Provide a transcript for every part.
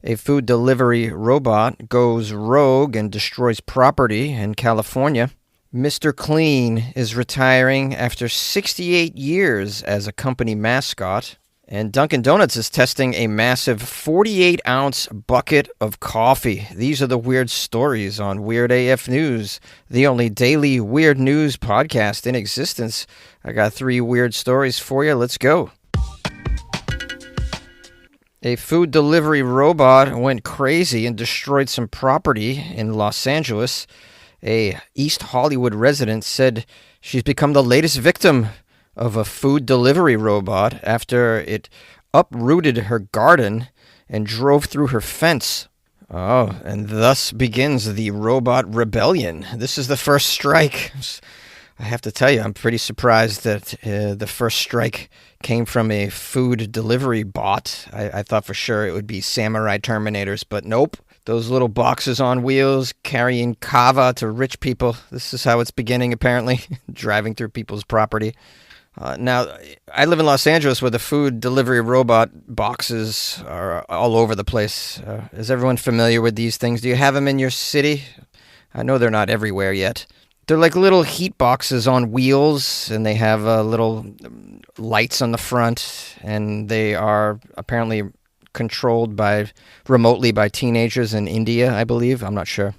A food delivery robot goes rogue and destroys property in California. Mr. Clean is retiring after 68 years as a company mascot. And Dunkin Donuts is testing a massive 48-ounce bucket of coffee. These are the weird stories on Weird AF News, the only daily weird news podcast in existence. I got 3 weird stories for you. Let's go. A food delivery robot went crazy and destroyed some property in Los Angeles. A East Hollywood resident said she's become the latest victim of a food delivery robot after it uprooted her garden and drove through her fence. Oh, and thus begins the robot rebellion. This is the first strike. I have to tell you, I'm pretty surprised that the first strike came from a food delivery bot. I thought for sure it would be samurai Terminators, but nope. Those little boxes on wheels carrying kava to rich people. This is how it's beginning, apparently, driving through people's property. Now, I live in Los Angeles where the food delivery robot boxes are all over the place. Is everyone familiar with these things? Do you have them in your city? I know they're not everywhere yet. They're like little heat boxes on wheels, and they have little lights on the front, and they are apparently controlled remotely by teenagers in India, I believe. I'm not sure.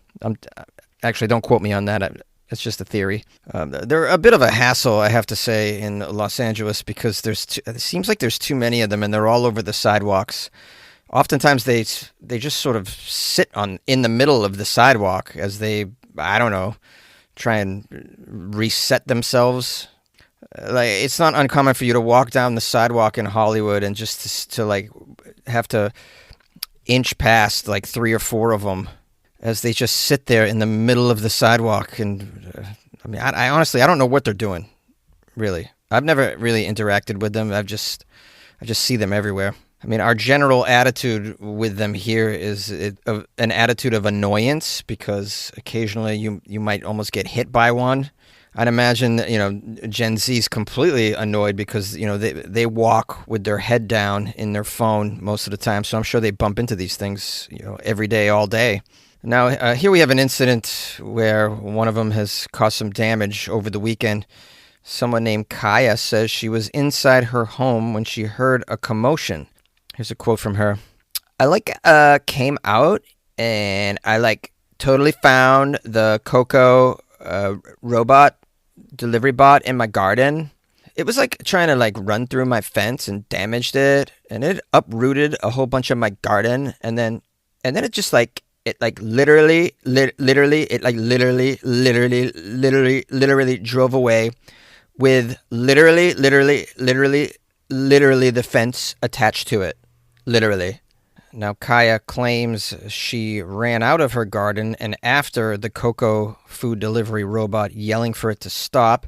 Actually, don't quote me on that. It's just a theory. They're a bit of a hassle, I have to say, in Los Angeles because it seems like there's too many of them, and they're all over the sidewalks. Oftentimes, they just sort of sit in the middle of the sidewalk as they, I don't know, try and reset themselves. Like, it's not uncommon for you to walk down the sidewalk in Hollywood and just to like have to inch past like 3 or 4 of them as they just sit there in the middle of the sidewalk. And I mean, I honestly, I don't know what they're doing, really. I've never really interacted with them. I just see them everywhere. I mean, our general attitude with them here is an attitude of annoyance because occasionally you might almost get hit by one. I'd imagine that, Gen Z is completely annoyed because, they walk with their head down in their phone most of the time. So I'm sure they bump into these things, every day, all day. Now, here we have an incident where one of them has caused some damage over the weekend. Someone named Kaya says she was inside her home when she heard a commotion. Here's a quote from her. I came out and I totally found the Coco robot delivery bot in my garden. It was trying to run through my fence and damaged it, and it uprooted a whole bunch of my garden, and then it just literally drove away with literally the fence attached to it. Literally. Now, Kaya claims she ran out of her garden, and after the Coco food delivery robot yelling for it to stop,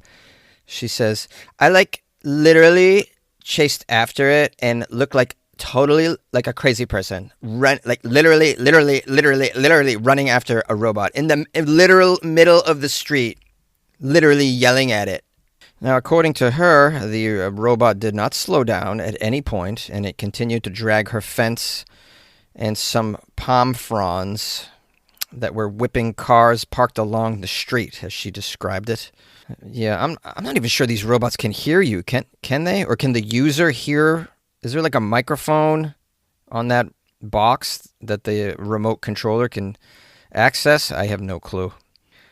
she says, I literally chased after it and looked totally like a crazy person. Literally running after a robot in the literal middle of the street, literally yelling at it. Now, according to her, the robot did not slow down at any point, and it continued to drag her fence and some palm fronds that were whipping cars parked along the street, as she described it. Yeah, I'm not even sure these robots can hear you. Can they? Or can the user hear? Is there a microphone on that box that the remote controller can access? I have no clue.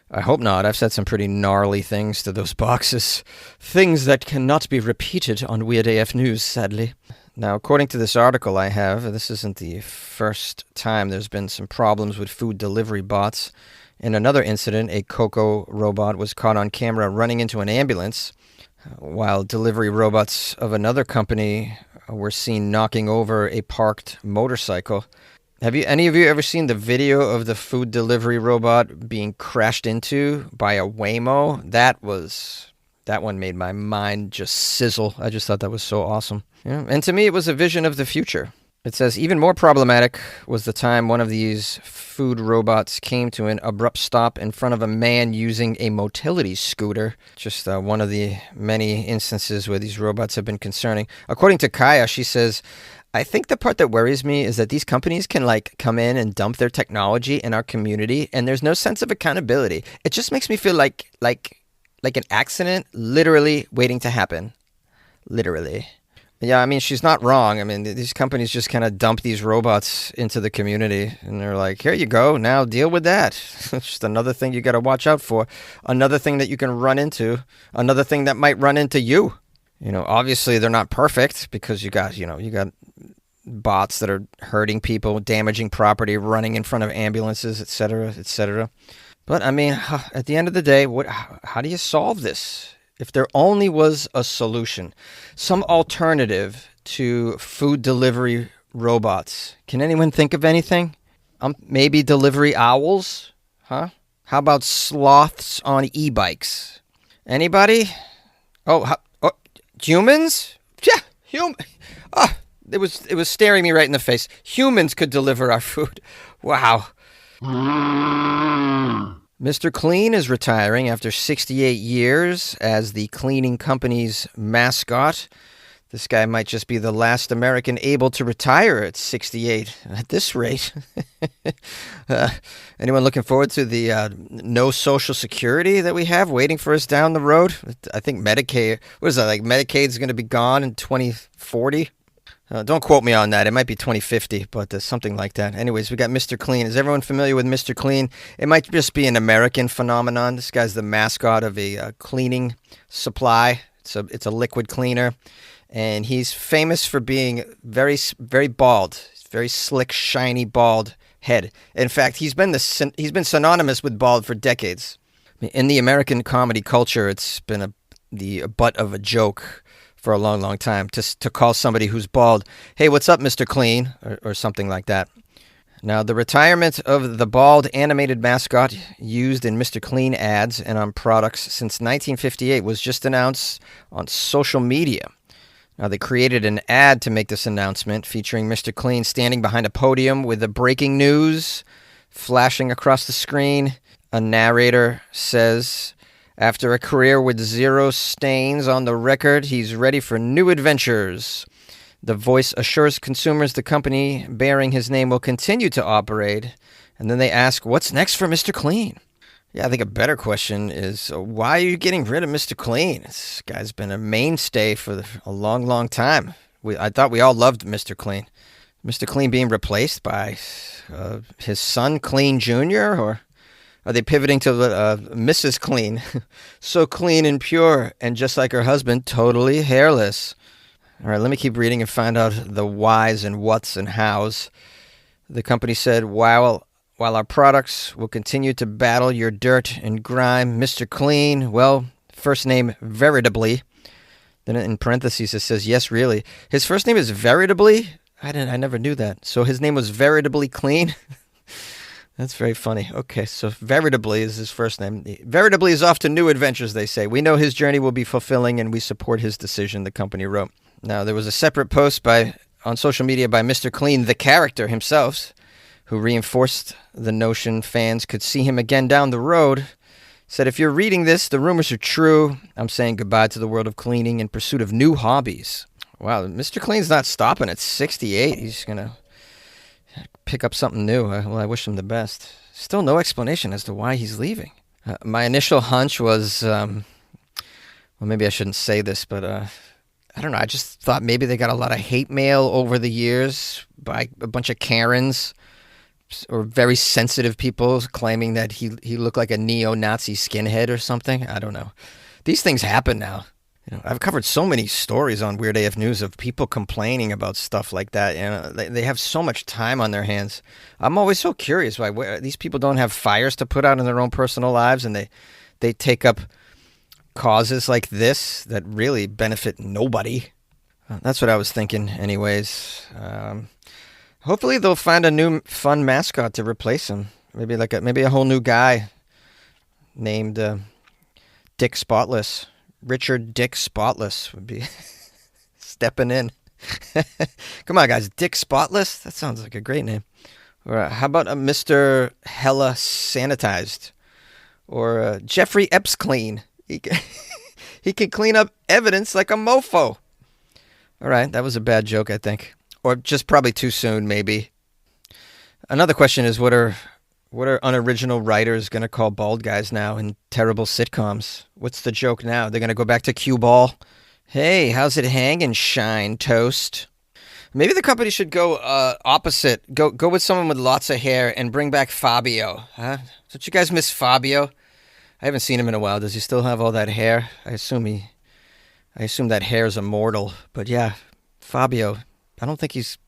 I hope not. I've said some pretty gnarly things to those boxes. Things that cannot be repeated on Weird AF News, sadly. Now, according to this article I have, this isn't the first time there's been some problems with food delivery bots. In another incident, a Coco robot was caught on camera running into an ambulance, while delivery robots of another company were seen knocking over a parked motorcycle. Have any of you ever seen the video of the food delivery robot being crashed into by a Waymo? That one made my mind just sizzle. I just thought that was so awesome. Yeah. And to me, it was a vision of the future. It says, even more problematic was the time one of these food robots came to an abrupt stop in front of a man using a motility scooter. Just one of the many instances where these robots have been concerning. According to Kaya, she says, I think the part that worries me is that these companies can like come in and dump their technology in our community, and there's no sense of accountability. It just makes me feel like an accident literally waiting to happen. Literally. Yeah, I mean, she's not wrong. I mean, these companies just kind of dump these robots into the community, and they're like, here you go, now deal with that. It's just another thing you got to watch out for, another thing that you can run into, another thing that might run into you. Obviously they're not perfect because you got bots that are hurting people, damaging property, running in front of ambulances, etc., etc. But I mean, at the end of the day, how do you solve this? If there only was a solution, some alternative to food delivery robots. Can anyone think of anything? Maybe delivery owls? Huh? How about sloths on e-bikes? Anybody? Oh, humans? Yeah, Ah, it was staring me right in the face. Humans could deliver our food. Wow. Mr. Clean is retiring after 68 years as the cleaning company's mascot. This guy might just be the last American able to retire at 68 at this rate. uh, Anyone looking forward to the no Social Security that we have waiting for us down the road? I think Medicaid, what is that, like Medicaid's going to be gone in 2040? Don't quote me on that. It might be 2050, but something like that. Anyways, we got Mr. Clean. Is everyone familiar with Mr. Clean? It might just be an American phenomenon. This guy's the mascot of a cleaning supply. It's a liquid cleaner, and he's famous for being very very bald, very slick, shiny, bald head. In fact, he's been synonymous with bald for decades. In the American comedy culture, it's been the butt of a joke for a long, long time to call somebody who's bald, hey, what's up, Mr. Clean, or something like that. Now, the retirement of the bald animated mascot used in Mr. Clean ads and on products since 1958 was just announced on social media. Now, they created an ad to make this announcement featuring Mr. Clean standing behind a podium with the breaking news flashing across the screen. A narrator says, after a career with 0 stains on the record, he's ready for new adventures. The voice assures consumers the company bearing his name will continue to operate. And then they ask, what's next for Mr. Clean? Yeah, I think a better question is, why are you getting rid of Mr. Clean? This guy's been a mainstay for a long, long time. I thought we all loved Mr. Clean. Mr. Clean being replaced by his son, Clean Jr., or are they pivoting to Mrs. Clean? So clean and pure, and just like her husband, totally hairless. All right, let me keep reading and find out the whys and whats and hows. The company said, while our products will continue to battle your dirt and grime, Mr. Clean, well, first name Veritably. Then in parentheses it says, yes, really. His first name is Veritably? I never knew that. So his name was Veritably Clean? That's very funny. Okay, so Veritably is his first name. Veritably is off to new adventures, they say. We know his journey will be fulfilling, and we support his decision, the company wrote. Now, there was a separate post on social media by Mr. Clean, the character himself, who reinforced the notion fans could see him again down the road. Said, if you're reading this, the rumors are true. I'm saying goodbye to the world of cleaning in pursuit of new hobbies. Wow, Mr. Clean's not stopping at 68. He's going to pick up something new. Well, I wish him the best. Still no explanation as to why he's leaving. My initial hunch was, well, maybe I shouldn't say this, but I don't know. I just thought maybe they got a lot of hate mail over the years by a bunch of Karens or very sensitive people claiming that he looked like a neo-Nazi skinhead or something. I don't know. These things happen now. I've covered so many stories on Weird AF News of people complaining about stuff like that. They have so much time on their hands. I'm always so curious why these people don't have fires to put out in their own personal lives, and they take up causes like this that really benefit nobody. That's what I was thinking anyways. Hopefully they'll find a new fun mascot to replace him. Maybe a whole new guy named Dick Spotless. Richard Dick Spotless would be stepping in. Come on, guys. Dick Spotless? That sounds like a great name. Or how about a Mr. Hella Sanitized? Or Jeffrey Epps Clean. He can clean up evidence like a mofo. All right, that was a bad joke, I think. Or just probably too soon, maybe. Another question is what are unoriginal writers going to call bald guys now in terrible sitcoms? What's the joke now? They're going to go back to cue ball? Hey, how's it hanging, Shine Toast? Maybe the company should go opposite. Go with someone with lots of hair and bring back Fabio. Huh? Don't you guys miss Fabio? I haven't seen him in a while. Does he still have all that hair? I assume that hair is immortal. But yeah, Fabio. I don't think he's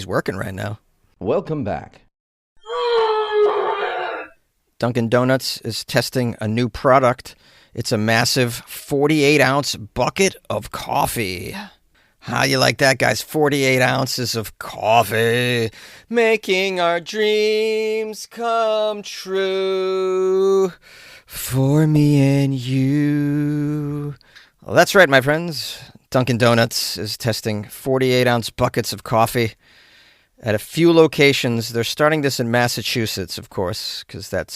working right now. Welcome back. Dunkin Donuts is testing a new product. It's a massive 48-ounce bucket of coffee. How you like that, guys? 48 ounces of coffee, making our dreams come true for me and you. Well, that's right, my friends. Dunkin Donuts is testing 48-ounce buckets of coffee at a few locations. They're starting this in Massachusetts, of course, because that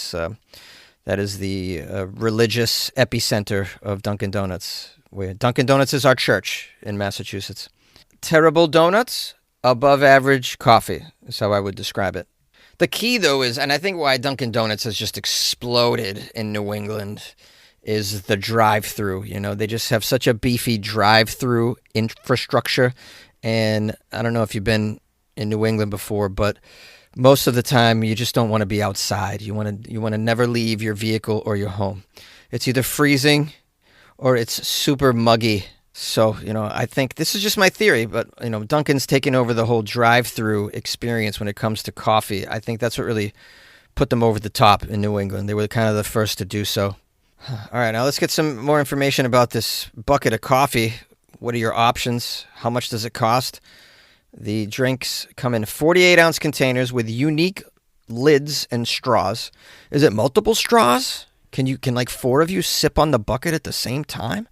is the religious epicenter of Dunkin Donuts. Where Dunkin Donuts is our church in Massachusetts. Terrible donuts, above average coffee is how I would describe it. The key, though, is, and I think why Dunkin Donuts has just exploded in New England, is the drive-through. You know, they just have such a beefy drive-through infrastructure. And I don't know if you've been in New England before, but most of the time you just don't want to be outside. You want to never leave your vehicle or your home. It's either freezing or it's super muggy. So, I think this is just my theory, but, Dunkin's taking over the whole drive-through experience when it comes to coffee. I think that's what really put them over the top in New England. They were kind of the first to do so. All right, now let's get some more information about this bucket of coffee. What are your options? How much does it cost? The drinks come in 48-ounce containers with unique lids and straws. Is it multiple straws? Can like four of you sip on the bucket at the same time?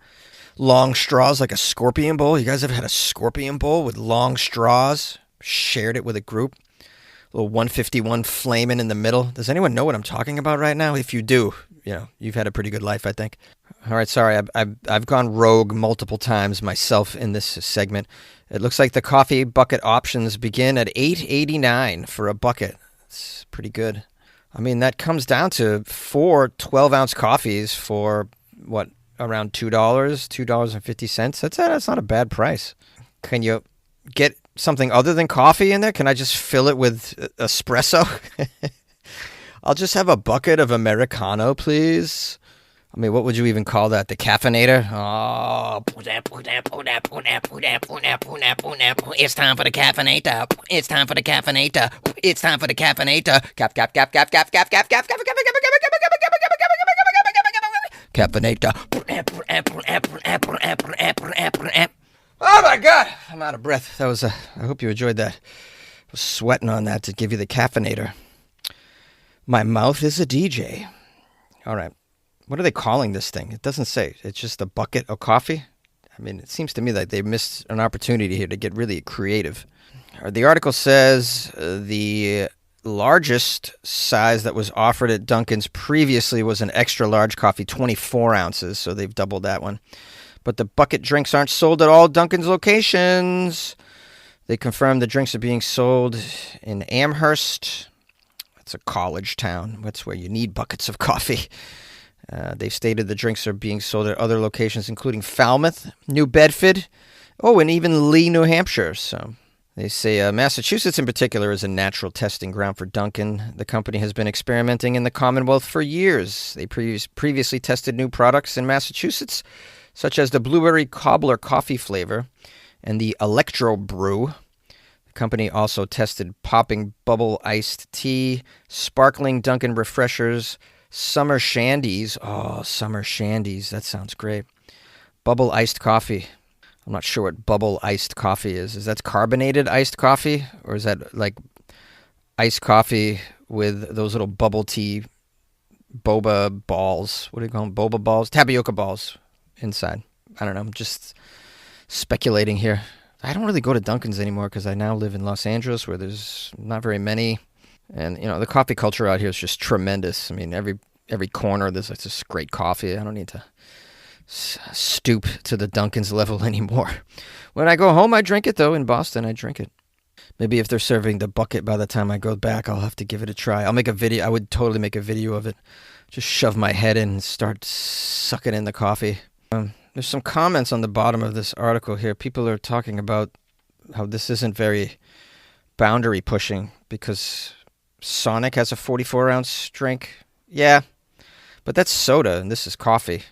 Long straws like a scorpion bowl. You guys ever had a scorpion bowl with long straws? Shared it with a group? A little 151 flaming in the middle. Does anyone know what I'm talking about right now? If you do, you've had a pretty good life, I think. All right, sorry, I've gone rogue multiple times myself in this segment. It looks like the coffee bucket options begin at $8.89 for a bucket. It's pretty good. I mean, that comes down to 4 12-ounce coffees for, what, around $2, $2.50? That's not a bad price. Can you get something other than coffee in there? Can I just fill it with espresso? I'll just have a bucket of Americano, please. I mean, what would you even call that? The caffeinator? Oh, it's time for the caffeinator. It's time for the caffeinator. It's time for the caffeinator. Cap. Caffeinator. Oh my God, I'm out of breath. I hope you enjoyed that. I was sweating on that to give you the caffeinator. My mouth is a DJ. All right. What are they calling this thing? It doesn't say. It's just a bucket of coffee. I mean, it seems to me like they missed an opportunity here to get really creative. The article says the largest size that was offered at Dunkin's previously was an extra large coffee, 24 ounces, so they've doubled that one. But the bucket drinks aren't sold at all Dunkin's locations. They confirmed the drinks are being sold in Amherst. It's a college town. That's where you need buckets of coffee. They stated the drinks are being sold at other locations, including Falmouth, New Bedford, and even Lee, New Hampshire. So they say Massachusetts in particular is a natural testing ground for Dunkin. The company has been experimenting in the Commonwealth for years. They previously tested new products in Massachusetts, such as the blueberry cobbler coffee flavor and the Electro Brew. The company also tested popping bubble iced tea, sparkling Dunkin' refreshers, summer shandies. Oh, summer shandies. That sounds great. Bubble iced coffee. I'm not sure what bubble iced coffee is. Is that carbonated iced coffee? Or is that like iced coffee with those little bubble tea boba balls? What do you call them? Boba balls? Tapioca balls inside. I don't know. I'm just speculating here. I don't really go to Dunkin's anymore because I now live in Los Angeles where there's not very many. And, the coffee culture out here is just tremendous. I mean, every corner there's just great coffee. I don't need to stoop to the Dunkin's level anymore. When I go home, I drink it, though. In Boston, I drink it. Maybe if they're serving the bucket by the time I go back, I'll have to give it a try. I'll make a video. I would totally make a video of it. Just shove my head in and start sucking in the coffee. There's some comments on the bottom of this article here. People are talking about how this isn't very boundary pushing because Sonic has a 44-ounce drink. Yeah, but that's soda and this is coffee.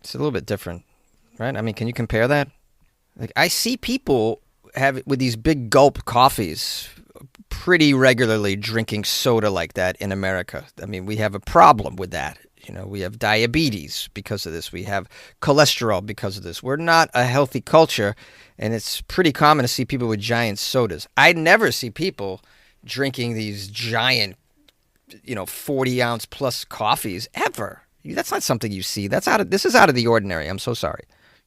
It's a little bit different, right? I mean, can you compare that? Like, I see people have with these big gulp coffees pretty regularly drinking soda like that in America. I mean, we have a problem with that. You know, we have diabetes because of this. We have cholesterol because of this. We're not a healthy culture, and it's pretty common to see people with giant sodas. I never see people drinking these giant, 40-ounce plus coffees ever. That's not something you see. This is out of the ordinary. I'm so sorry.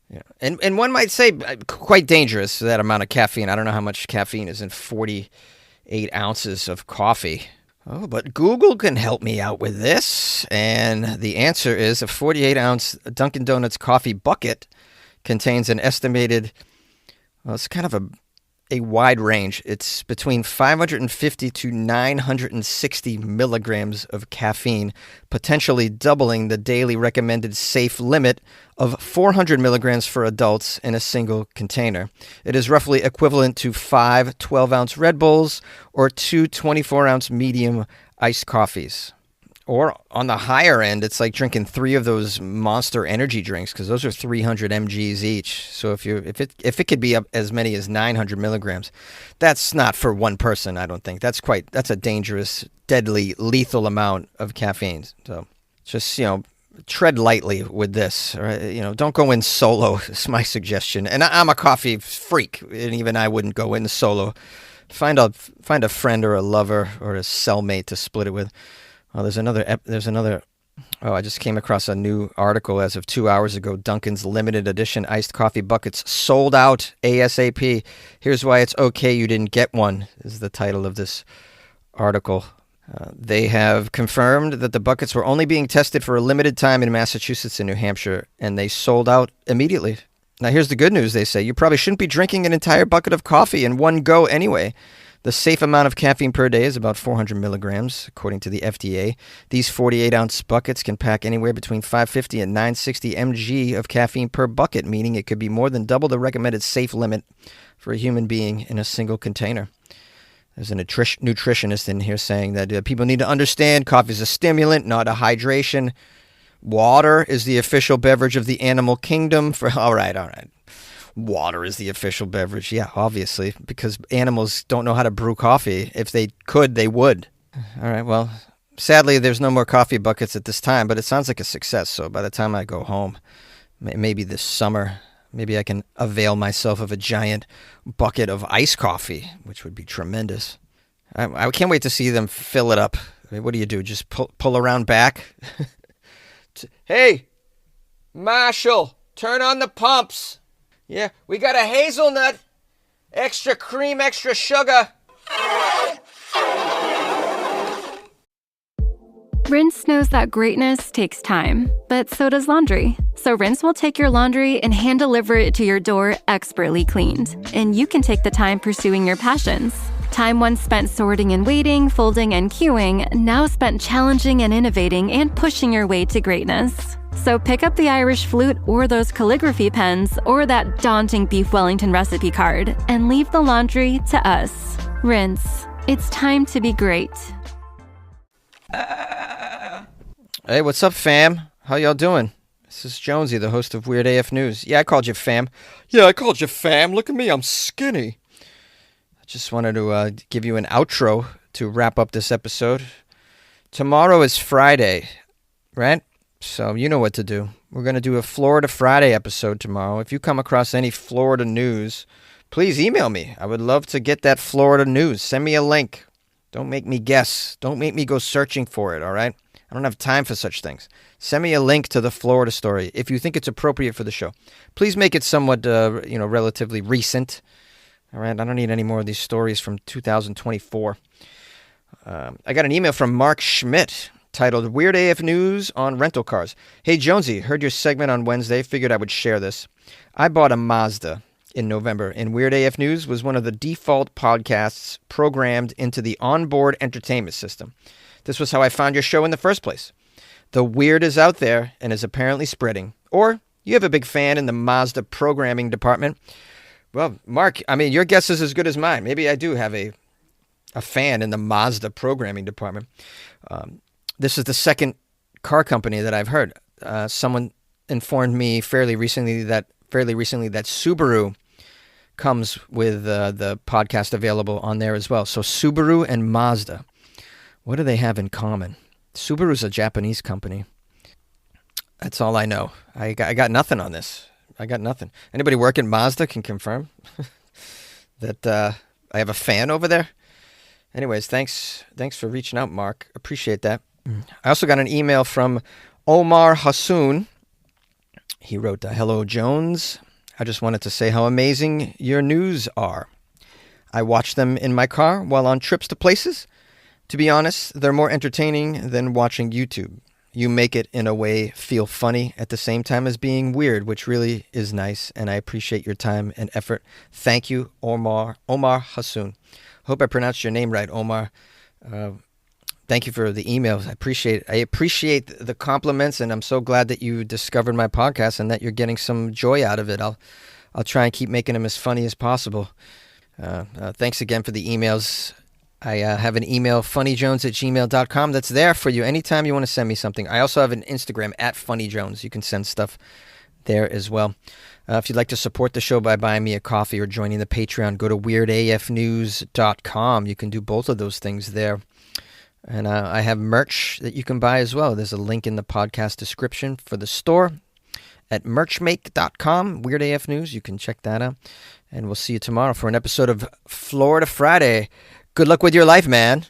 Yeah. And one might say quite dangerous, that amount of caffeine. I don't know how much caffeine is in 48 ounces of coffee. Oh, but Google can help me out with this. And the answer is a 48-ounce Dunkin Donuts coffee bucket contains an estimated, well, it's kind of a wide range. It's between 550 to 960 milligrams of caffeine, potentially doubling the daily recommended safe limit of 400 milligrams for adults in a single container. It is roughly equivalent to 5 12-ounce Red Bulls or 2 24-ounce medium iced coffees. Or on the higher end, it's like drinking 3 of those Monster energy drinks because those are 300 mgs each. So if it could be up as many as 900 milligrams, that's not for one person. I don't think that's a dangerous, deadly, lethal amount of caffeine. So just tread lightly with this. Right? Don't go in solo. Is my suggestion. And I'm a coffee freak, and even I wouldn't go in solo. Find a friend or a lover or a cellmate to split it with. Oh, there's another. Oh, I just came across a new article as of 2 hours ago. Dunkin's limited edition iced coffee buckets sold out ASAP. Here's why it's okay you didn't get one, is the title of this article. They have confirmed that the buckets were only being tested for a limited time in Massachusetts and New Hampshire, and they sold out immediately. Now, here's the good news, they say. You probably shouldn't be drinking an entire bucket of coffee in one go anyway. The safe amount of caffeine per day is about 400 milligrams, according to the FDA. These 48-ounce buckets can pack anywhere between 550 and 960 mg of caffeine per bucket, meaning it could be more than double the recommended safe limit for a human being in a single container. There's a nutritionist in here saying that people need to understand coffee is a stimulant, not a hydration. Water is the official beverage of the animal kingdom. All right. Water is the official beverage. Yeah, obviously, because animals don't know how to brew coffee. If they could, they would. All right, well, sadly, there's no more coffee buckets at this time, but it sounds like a success. So by the time I go home, maybe this summer, maybe I can avail myself of a giant bucket of iced coffee, which would be tremendous. I can't wait to see them fill it up. I mean, what do you do? Just pull around back? Hey, Marshall, turn on the pumps. Yeah, we got a hazelnut, extra cream, extra sugar. Rinse knows that greatness takes time, but so does laundry. So Rinse will take your laundry and hand deliver it to your door expertly cleaned. And you can take the time pursuing your passions. Time once spent sorting and waiting, folding and queuing, now spent challenging and innovating and pushing your way to greatness. So pick up the Irish flute or those calligraphy pens or that daunting beef Wellington recipe card and leave the laundry to us. Rinse. It's time to be great. Hey, what's up, fam? How y'all doing? This is Jonesy, the host of Weird AF News. Yeah, I called you fam. Yeah, I called you fam. Look at me, I'm skinny. I just wanted to give you an outro to wrap up this episode. Tomorrow is Friday, right? So you know what to do. We're going to do a Florida Friday episode tomorrow. If you come across any Florida news, please email me. I would love to get that Florida news. Send me a link. Don't make me guess. Don't make me go searching for it, all right? I don't have time for such things. Send me a link to the Florida story if you think it's appropriate for the show. Please make it somewhat, relatively recent. All right, I don't need any more of these stories from 2024. I got an email from Mark Schmidt titled Weird AF News on Rental Cars. Hey, Jonesy, heard your segment on Wednesday. Figured I would share this. I bought a Mazda. in November, and Weird AF News was one of the default podcasts programmed into the onboard entertainment system. This was how I found your show in the first place. The weird is out there and is apparently spreading. Or you have a big fan in the Mazda programming department. Well, Mark, I mean, your guess is as good as mine. Maybe I do have a fan in the Mazda programming department. This is the second car company that I've heard. Someone informed me fairly recently that Subaru comes with the podcast available on there as well. So Subaru and Mazda, what do they have in common? Subaru's a Japanese company. That's all I know. I got nothing on this. I got nothing. Anybody work at Mazda can confirm that I have a fan over there. Anyways, thanks for reaching out, Mark. Appreciate that. I also got an email from Omar Hassoun. He wrote, "Hello, Jones. I just wanted to say how amazing your news are. I watch them in my car while on trips to places. To be honest, they're more entertaining than watching YouTube. You make it in a way feel funny at the same time as being weird, which really is nice, and I appreciate your time and effort. Thank you, Omar Hassoun." Hope I pronounced your name right, Omar. Thank you for the emails. I appreciate the compliments, and I'm so glad that you discovered my podcast and that you're getting some joy out of it. I'll try and keep making them as funny as possible. Thanks again for the emails. I have an email, funnyjones@gmail.com. That's there for you anytime you want to send me something. I also have an Instagram, @funnyjones. You can send stuff there as well. If you'd like to support the show by buying me a coffee or joining the Patreon, go to weirdafnews.com. You can do both of those things there. And I have merch that you can buy as well. There's a link in the podcast description for the store at merchmake.com, Weird AF News. You can check that out. And we'll see you tomorrow for an episode of Florida Friday. Good luck with your life, man.